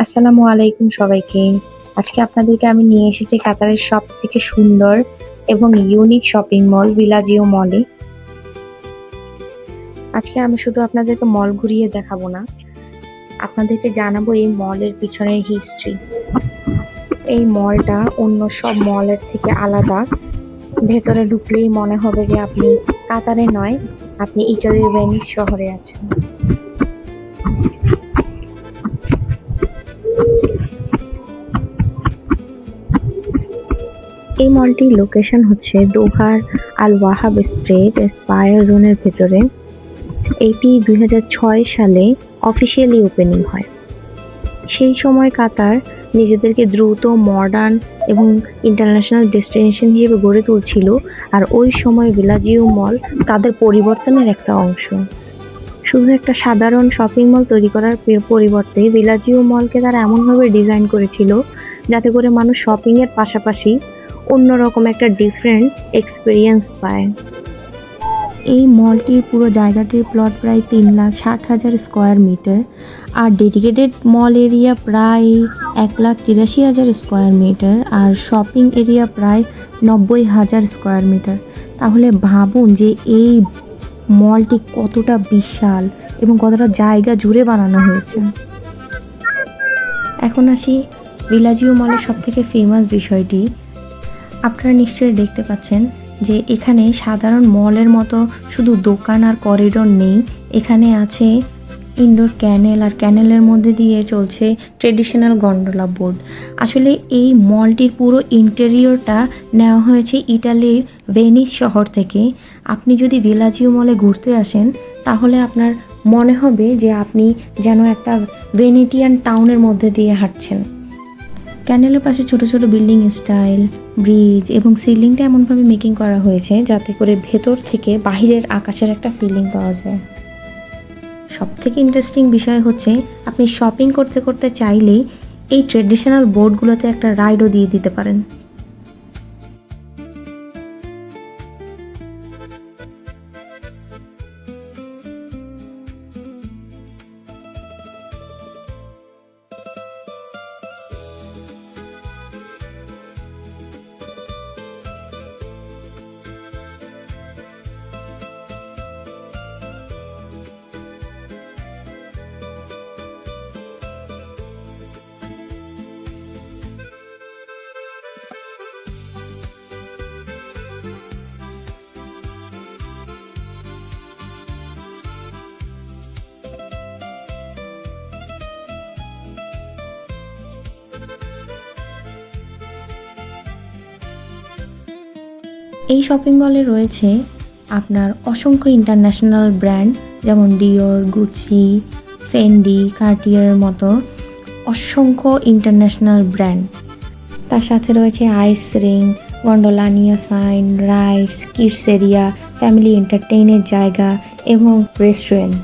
আসসালামু আলাইকুম সবাইকে। আজকে আপনাদেরকে আমি নিয়ে এসেছি কাতারের সবথেকে সুন্দর এবং ইউনিক শপিং মল বিলাজিও মলে। আজকে আমি শুধু আপনাদেরকে মল ঘুরিয়ে দেখাবো না, আপনাদেরকে জানাবো এই মলের পিছনের হিস্ট্রি। এই মলটা অন্য সব মলের থেকে আলাদা। ভেতরে ঢুকলেই মনে হবে যে আপনি কাতারে নয়, আপনি ইটালির ভেনিস শহরে আছেন। এই মলটির লোকেশন হচ্ছে দোহার আল ওয়াহাব স্ট্রিট স্পায়ার জোনের ভেতরে। এটি ২০০৬ সালে অফিসিয়ালি ওপেনিং হয়। সেই সময় কাতার নিজেদেরকে দ্রুত মডার্ন এবং ইন্টারন্যাশনাল ডেস্টিনেশন হিসেবে গড়ে তুলছিল, আর ওই সময় ভিলাজিও মল তাদের পরিবর্তনের একটা অংশ। শুধু একটা সাধারণ শপিং মল তৈরি করার পরিবর্তে ভিলাজিও মলকে তারা এমনভাবে ডিজাইন করেছিল যাতে করে মানুষ শপিংয়ের পাশাপাশি অন্যরকম একটা ডিফারেন্ট এক্সপিরিয়েন্স পায়। এই মলটির পুরো জায়গাটির প্লট প্রায় ৩,৬০,০০০ স্কোয়ার মিটার, আর ডেডিকেটেড মল এরিয়া প্রায় ১,৮৩,০০০ স্কোয়ার মিটার, আর শপিং এরিয়া প্রায় ৯০,০০০ স্কোয়ার মিটার। তাহলে ভাবুন যে এই মলটি কতটা বিশাল এবং কতটা জায়গা জুড়ে বানানো হয়েছে। এখন আসি ভিলাজিও মলের সবথেকে ফেমাস বিষয়টি। আপনারা নিশ্চয়ই দেখতে পাচ্ছেন যে এখানে সাধারণ মলের মতো শুধু দোকান আর করিডোর নেই, এখানে আছে ইনডোর ক্যানেল, আর ক্যানেলের মধ্যে দিয়ে চলছে ট্রেডিশনাল গন্ডোলা বোট। আসলে এই মলটির পুরো ইন্টেরিয়রটা নেওয়া হয়েছে ইটালির ভেনিস শহর থেকে। আপনি যদি ভিলাজিও মলে ঘুরতে আসেন তাহলে আপনার মনে হবে যে আপনি যেন একটা ভেনেটিয়ান টাউনের মধ্যে দিয়ে হাঁটছেন। ক্যানেলের পাশে ছোট ছোট বিল্ডিং স্টাইল, ব্রিজ এবং সিলিংটা এমনভাবে মেকিং করা হয়েছে যাতে করে ভেতর থেকে বাহিরের আকাশের একটা ফিলিং পাওয়া যায়। সবথেকে ইন্টারেস্টিং বিষয় হচ্ছে আপনি শপিং করতে করতে চাইলেই এই ট্রেডিশনাল বোর্ডগুলোতে একটা রাইডও দিয়ে দিতে পারেন। এই শপিং মলে রয়েছে আপনার অসংখ্য ইন্টারন্যাশনাল ব্র্যান্ড, যেমন ডিওর, গুচি, ফেন্ডি, কার্টিয়ারের মতো অসংখ্য ইন্টারন্যাশনাল ব্র্যান্ড। তার সাথে রয়েছে ice rink, gondola, neon sign, rides, kids area, family এন্টারটেইনের জায়গা এবং রেস্টুরেন্ট।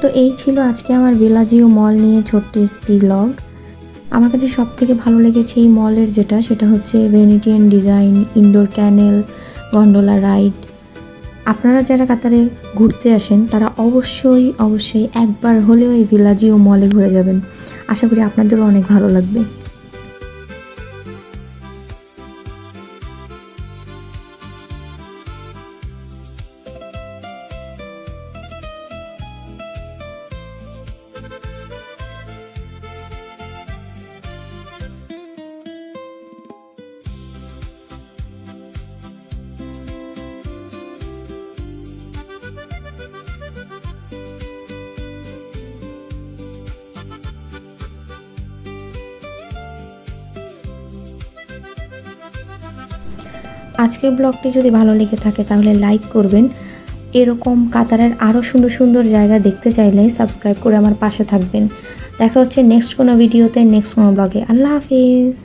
তো এই ছিল আজকে আমার ভিলাজিও মল নিয়ে ছোট্ট একটি ব্লগ। আমার কাছে সবথেকে ভালো লেগেছে এই মলের সেটা হচ্ছে ভেনেটিয়ান ডিজাইন, ইনডোর ক্যানেল, গন্ডোলা রাইড। আপনারা যারা কাতারে ঘুরতে আসেন তারা অবশ্যই একবার হলেও এই ভিলাজিও মলে ঘুরে যাবেন। আশা করি আপনাদেরও অনেক ভালো লাগবে। আজকের ব্লগটি যদি ভালো লেগে থাকে তাহলে লাইক করবেন। এরকম কাতারের আরও সুন্দর সুন্দর জায়গা দেখতে চাইলে সাবস্ক্রাইব করে আমার পাশে থাকবেন। দেখা হচ্ছে নেক্সট কোনো ভিডিওতে, নেক্সট কোনো ব্লগে। আল্লাহ হাফিজ।